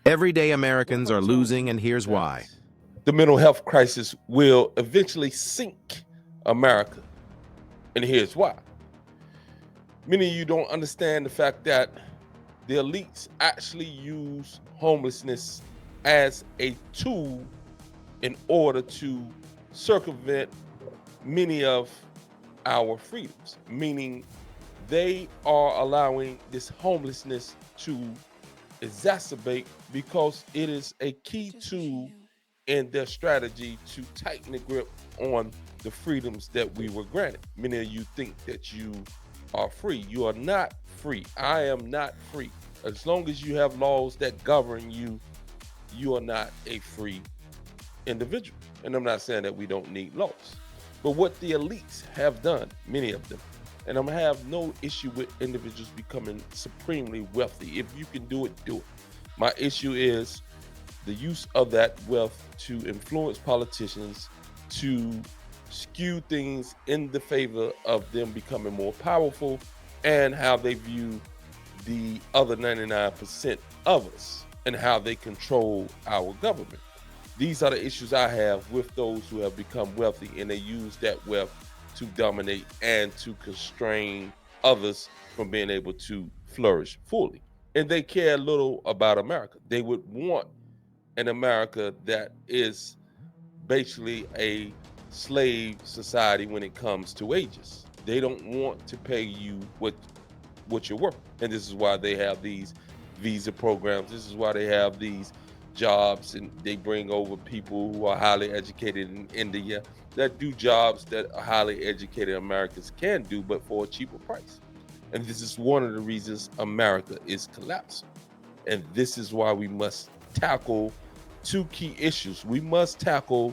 Everyday Americans are losing, and here's why. The mental health crisis will eventually sink America, and here's why. Many of you don't understand the fact that the elites actually use homelessness as a tool in order to circumvent many of our freedoms, meaning they are allowing this homelessness to exacerbate because it is a key tool in their strategy to tighten the grip on the freedoms that we were granted. Many of you think that you are free. You are not free. I am not free. As long as you have laws that govern you, you are not a free individual. And I'm not saying that we don't need laws. But what the elites have done, many of them, and I'm gonna have no issue with individuals becoming supremely wealthy. If you can do it, do it. My issue is the use of that wealth to influence politicians, to skew things in the favor of them becoming more powerful, and how they view the other 99% of us and how they control our government. These are the issues I have with those who have become wealthy, and they use that wealth to dominate and to constrain others from being able to flourish fully. And they care little about America. They would want an America that is basically a slave society when it comes to wages. They don't want to pay you what you're worth. And this is why they have these visa programs. This is why they have these jobs, and they bring over people who are highly educated in India that do jobs that highly educated Americans can do, but for a cheaper price. And this is one of the reasons America is collapsing. And this is why we must tackle two key issues. We must tackle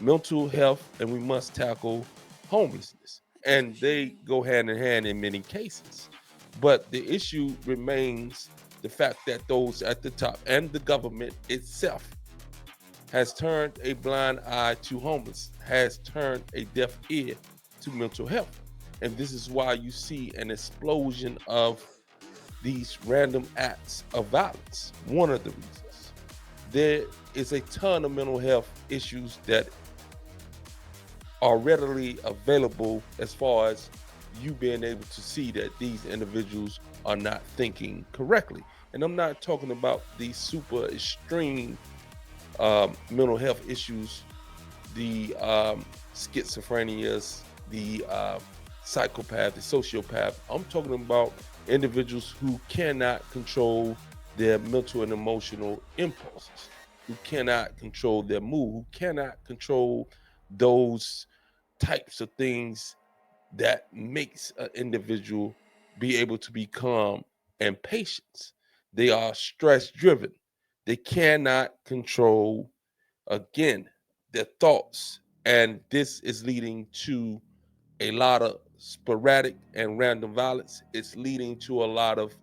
mental health and we must tackle homelessness. And they go hand in hand in many cases. But the issue remains the fact that those at the top and the government itself has turned a blind eye to homeless, has turned a deaf ear to mental health. And this is why you see an explosion of these random acts of violence. One of the reasons. There is a ton of mental health issues that are readily available as far as you being able to see that these individuals are not thinking correctly. And I'm not talking about the super extreme mental health issues, the schizophrenias, the psychopath, the sociopath. I'm talking about individuals who cannot control their mental and emotional impulses, who cannot control their mood, who cannot control those types of things that makes an individual be able to be calm and patient. They are stress driven. They cannot control, again, their thoughts. And this is leading to a lot of sporadic and random violence. It's leading to a lot of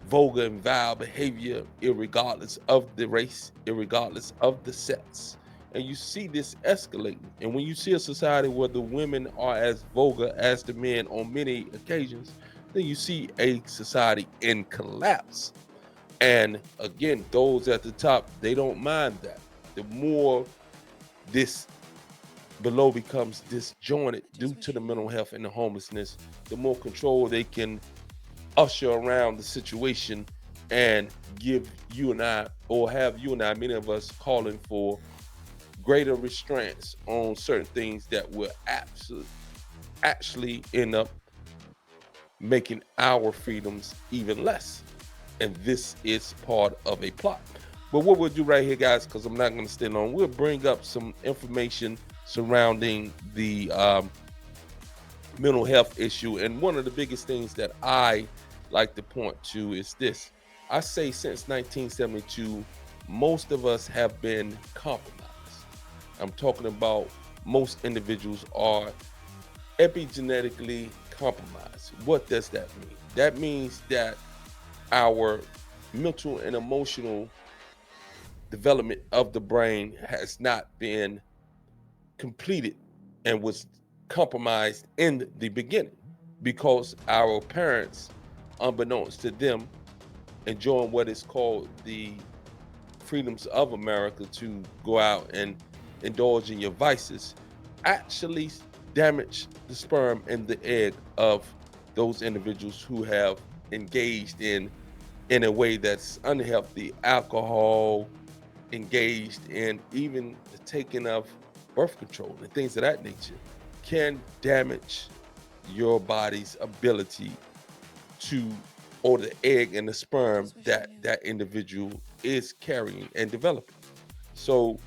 vulgar and vile behavior, irregardless of the race, irregardless of the sex. And you see this escalating. And when you see a society where the women are as vulgar as the men on many occasions, then you see a society in collapse. And again, those at the top, they don't mind that. The more this below becomes disjointed due to the mental health and the homelessness, the more control they can usher around the situation and give you and I, or have you and I, many of us, calling for greater restraints on certain things that will actually end up making our freedoms even less. And this is part of a plot. But what we'll do right here, guys, because I'm not going to stay long, we'll bring up some information surrounding the mental health issue. And one of the biggest things that I like to point to is this. I say since 1972, most of us have been compromised. I'm talking about most individuals are epigenetically compromised. What does that mean? That means that our mental and emotional development of the brain has not been completed and was compromised in the beginning because our parents, unbeknownst to them, enjoying what is called the freedoms of America to go out and indulge in your vices, actually damage the sperm and the egg of those individuals who have engaged in a way that's unhealthy, alcohol, engaged in even the taking of birth control and things of that nature, can damage your body's ability to, or the egg and the sperm that that individual is carrying and developing. So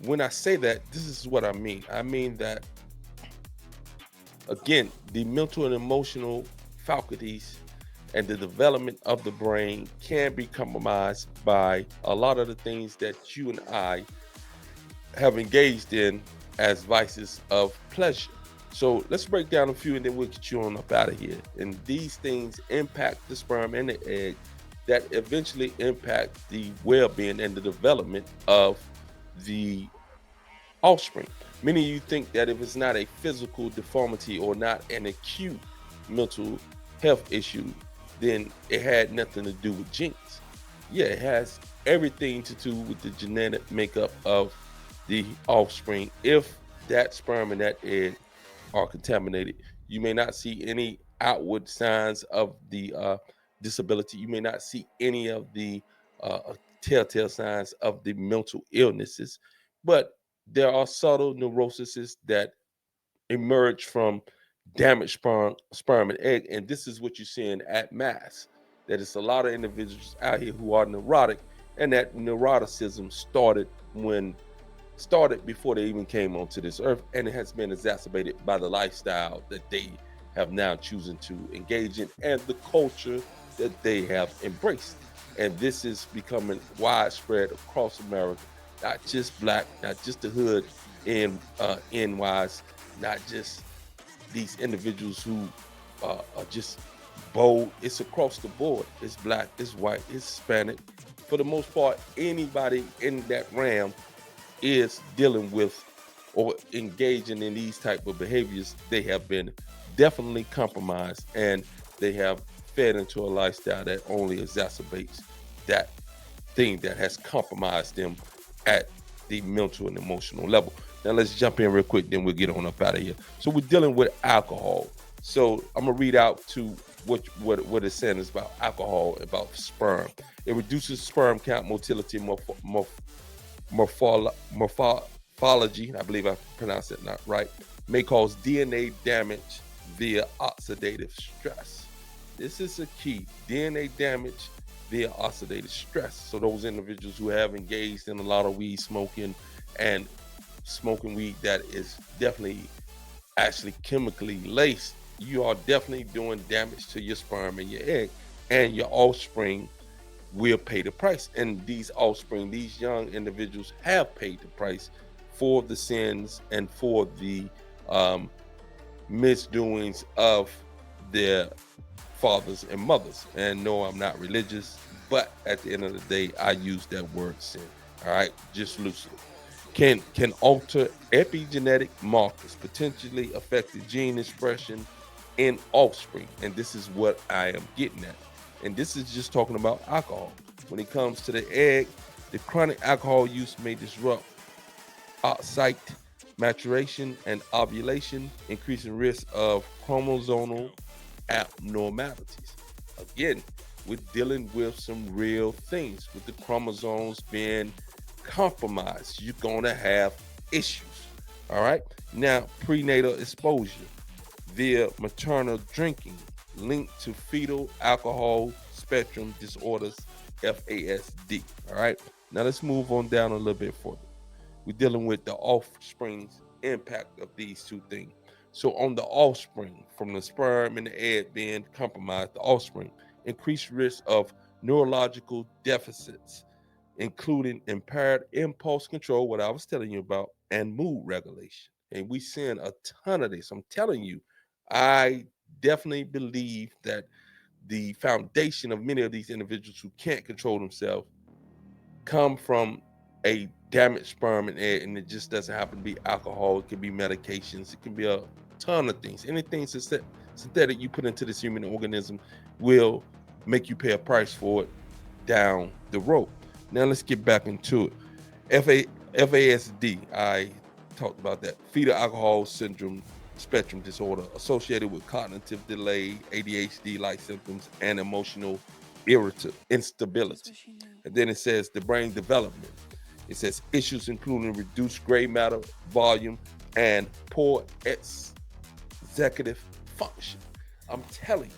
when I say that, this is what I mean. I mean that, again, the mental and emotional faculties and the development of the brain can be compromised by a lot of the things that you and I have engaged in as vices of pleasure. So let's break down a few and then we'll get you on up out of here. And these things impact the sperm and the egg that eventually impact the well-being and the development of the offspring. Many of you think that if it's not a physical deformity or not an acute mental health issue, then it had nothing to do with genes. Yeah, it has everything to do with the genetic makeup of the offspring. If that sperm and that egg are contaminated, you may not see any outward signs of the disability. You may not see any of the telltale signs of the mental illnesses, but there are subtle neuroses that emerge from damaged sperm and egg. And this is what you're seeing at mass. That it's a lot of individuals out here who are neurotic, and that neuroticism started before they even came onto this earth, and it has been exacerbated by the lifestyle that they have now chosen to engage in and the culture that they have embraced. And this is becoming widespread across America, not just black, not just the hood in NYs, not just these individuals who are just bold. It's across the board. It's black, it's white, it's Hispanic. For the most part, anybody in that realm is dealing with or engaging in these type of behaviors. They have been definitely compromised, and they have fed into a lifestyle that only exacerbates that thing that has compromised them at the mental and emotional level. Now let's jump in real quick, then we'll get on up out of here. So we're dealing with alcohol. So I'm gonna read out to what it's saying is about alcohol, about sperm. It reduces sperm count, motility, morphology, I believe I pronounced it not right, may cause DNA damage via oxidative stress. This is a key, DNA damage via oxidative stress. So those individuals who have engaged in a lot of weed smoking and smoking weed that is definitely actually chemically laced, you are definitely doing damage to your sperm and your egg, and your offspring will pay the price. And these offspring, these young individuals have paid the price for the sins and for the misdoings of their fathers and mothers. And no, I'm not religious, but at the end of the day, I use that word sin. All right, just loosely. Can alter epigenetic markers, potentially affect the gene expression in offspring. And this is what I am getting at. And this is just talking about alcohol. When it comes to the egg, the chronic alcohol use may disrupt oocyte maturation and ovulation, increasing risk of chromosomal abnormalities. Again, we're dealing with some real things. With the chromosomes being compromised, you're gonna have issues. All right. Now, prenatal exposure via maternal drinking linked to fetal alcohol spectrum disorders, FASD. All right. Now let's move on down a little bit further. We're dealing with the offspring's impact of these two things. So on the offspring, from the sperm and the egg being compromised, the offspring increased risk of neurological deficits, including impaired impulse control, what I was telling you about, and mood regulation. And we seeing a ton of this. I'm telling you, I definitely believe that the foundation of many of these individuals who can't control themselves come from a damaged sperm and egg, and it just doesn't happen to be alcohol. It can be medications. It can be a ton of things. Anything synthetic you put into this human organism will make you pay a price for it down the road. Now let's get back into it. FASD, I talked about that. Fetal alcohol syndrome spectrum disorder associated with cognitive delay, ADHD-like symptoms, and emotional instability. And then it says the brain development. It says issues including reduced gray matter volume and poor executive function. I'm telling you,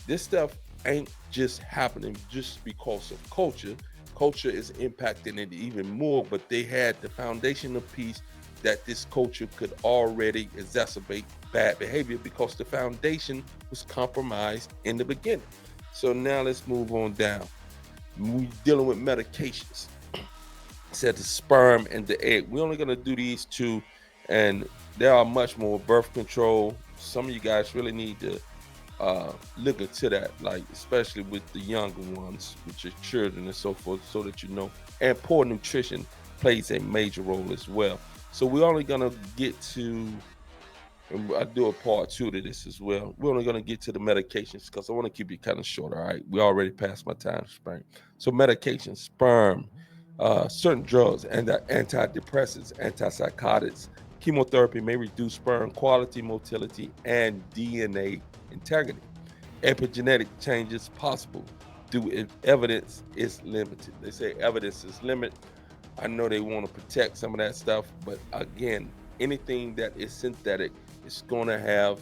this stuff ain't just happening just because of culture. Culture is impacting it even more, but they had the foundational piece that this culture could already exacerbate bad behavior because the foundation was compromised in the beginning. So now let's move on down. We're dealing with medications. It said the sperm and the egg. We're only going to do these two, and there are much more. Birth control. Some of you guys really need to look into that, like especially with the younger ones, with your children and so forth, so that you know. And poor nutrition plays a major role as well. So we're only gonna get to, and I do a part 2 to this as well. We're only gonna get to the medications because I want to keep it kind of short. All right, we already passed my time frame. So medications, sperm, certain drugs, and antidepressants, antipsychotics, chemotherapy may reduce sperm quality, motility, and DNA integrity. Epigenetic changes possible due if evidence is limited. They say evidence is limited. I know they want to protect some of that stuff, but again, anything that is synthetic is going to have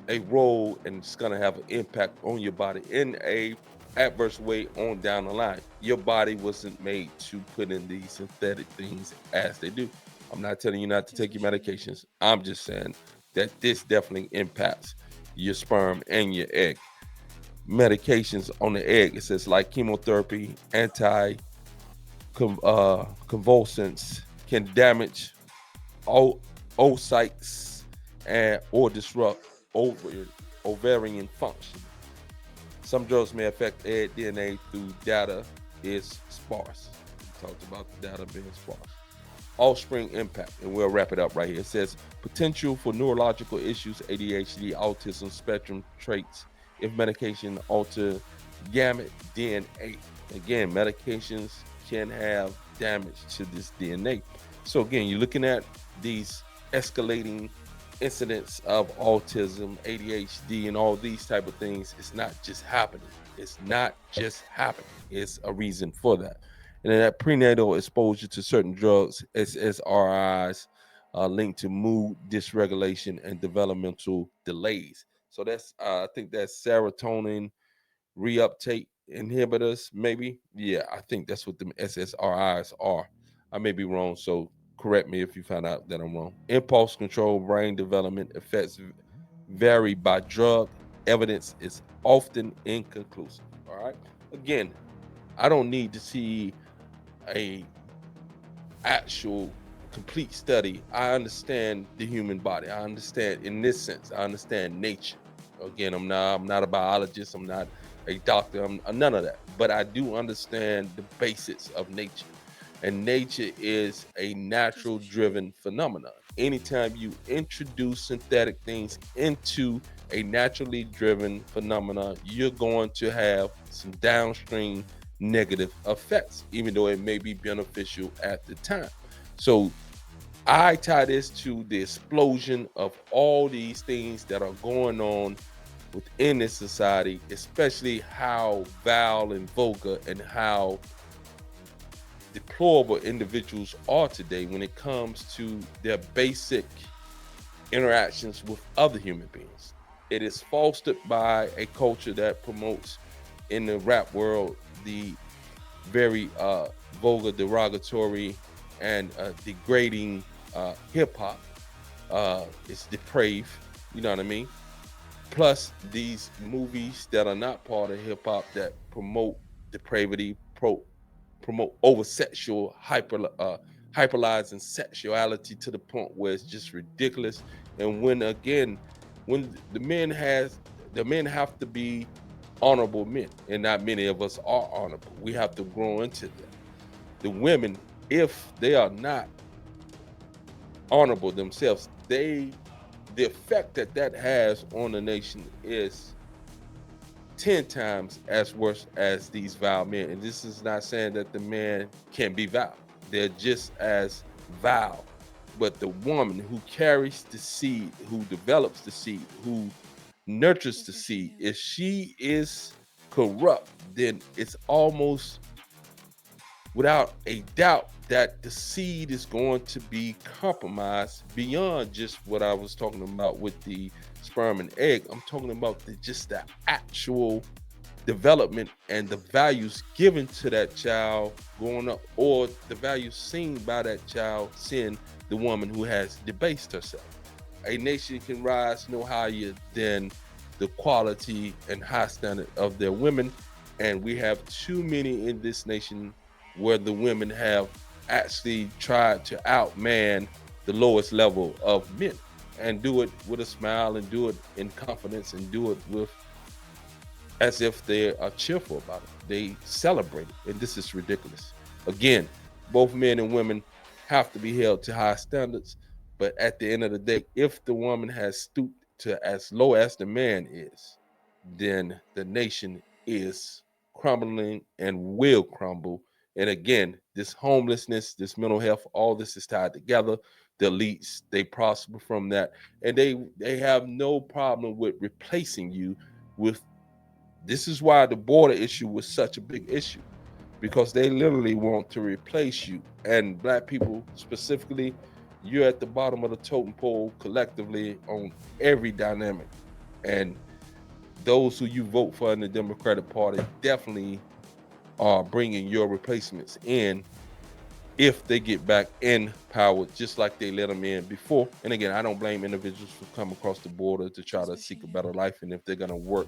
a role, and it's going to have an impact on your body in a adverse way on down the line. Your body wasn't made to put in these synthetic things as they do. I'm not telling you not to take your medications. I'm just saying that this definitely impacts your sperm and your egg. Medications on the egg, it says like chemotherapy, convulsants can damage oocytes or disrupt ovarian function. Some drugs may affect egg DNA through data is sparse. We talked about the data being sparse. Offspring impact, and we'll wrap it up right here. It says potential for neurological issues, ADHD, autism spectrum traits if medication alter gamete DNA. Again, medications can have damage to this DNA. So again, you're looking at these escalating incidents of autism, ADHD, and all these type of things. It's not just happening. It's not just happening. It's a reason for that. And then that prenatal exposure to certain drugs, SSRIs, linked to mood dysregulation and developmental delays. So that's, I think that's serotonin reuptake inhibitors, maybe. Yeah, I think that's what the SSRIs are. I may be wrong, so correct me if you find out that I'm wrong. Impulse control, brain development effects vary by drug. Evidence is often inconclusive. All right. Again, I don't need to see a actual complete study. I understand the human body. I understand in this sense. I understand nature. Again, I'm not a biologist. I'm not a doctor. I'm none of that. But I do understand the basics of nature. And nature is a natural driven phenomenon. Anytime you introduce synthetic things into a naturally driven phenomenon, you're going to have some downstream negative effects, even though it may be beneficial at the time. So I tie this to the explosion of all these things that are going on within this society, especially how vile and vulgar and how deplorable individuals are today when it comes to their basic interactions with other human beings. It is fostered by a culture that promotes in the rap world the very vulgar, derogatory, and degrading hip hop. It's depraved, you know what I mean? Plus these movies that are not part of hip hop that promote depravity, promote over sexual hyperlizing sexuality to the point where it's just ridiculous. And when the men have to be honorable men, and not many of us are honorable. We have to grow into that. The women, if they are not honorable themselves, the effect that has on the nation is 10 times as worse as these vile men. And this is not saying that the man can be vile. They're just as vile. But the woman who carries the seed, who develops the seed, who nurtures the seed, if she is corrupt, then it's almost without a doubt that the seed is going to be compromised beyond just what I was talking about with the sperm and egg. I'm talking about just the actual development and the values given to that child growing up, or the values seen by that child seeing the woman who has debased herself. A nation can rise no higher than the quality and high standard of their women. And we have too many in this nation where the women have actually tried to outman the lowest level of men, and do it with a smile, and do it in confidence, and do it with as if they are cheerful about it. They celebrate it, and this is ridiculous. Again, both men and women have to be held to high standards, but at the end of the day, if the woman has stooped to as low as the man is, then the nation is crumbling and will crumble. And again, this homelessness, this mental health, all this is tied together. The elites, they prosper from that, and they have no problem with replacing you with. This is why the border issue was such a big issue, because they literally want to replace you. And Black people specifically, you're at the bottom of the totem pole collectively on every dynamic. And those who you vote for in the Democratic Party definitely are bringing your replacements in if they get back in power, just like they let them in before. And again, I don't blame individuals for coming across the border to try to seek a better life. And if they're going to work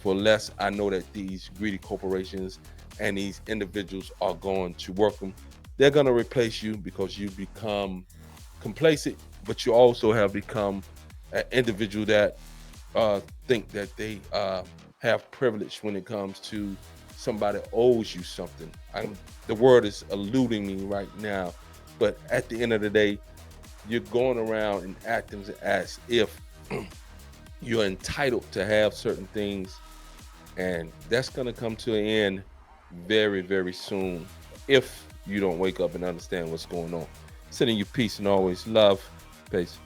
for less, I know that these greedy corporations and these individuals are going to work them. They're going to replace you because you become complacent, but you also have become an individual that think that they have privilege when it comes to somebody owes you something. The word is eluding me right now, but at the end of the day, you're going around and acting as if you're entitled to have certain things, and that's going to come to an end very, very soon if you don't wake up and understand what's going on. Sending you peace and always love. Peace.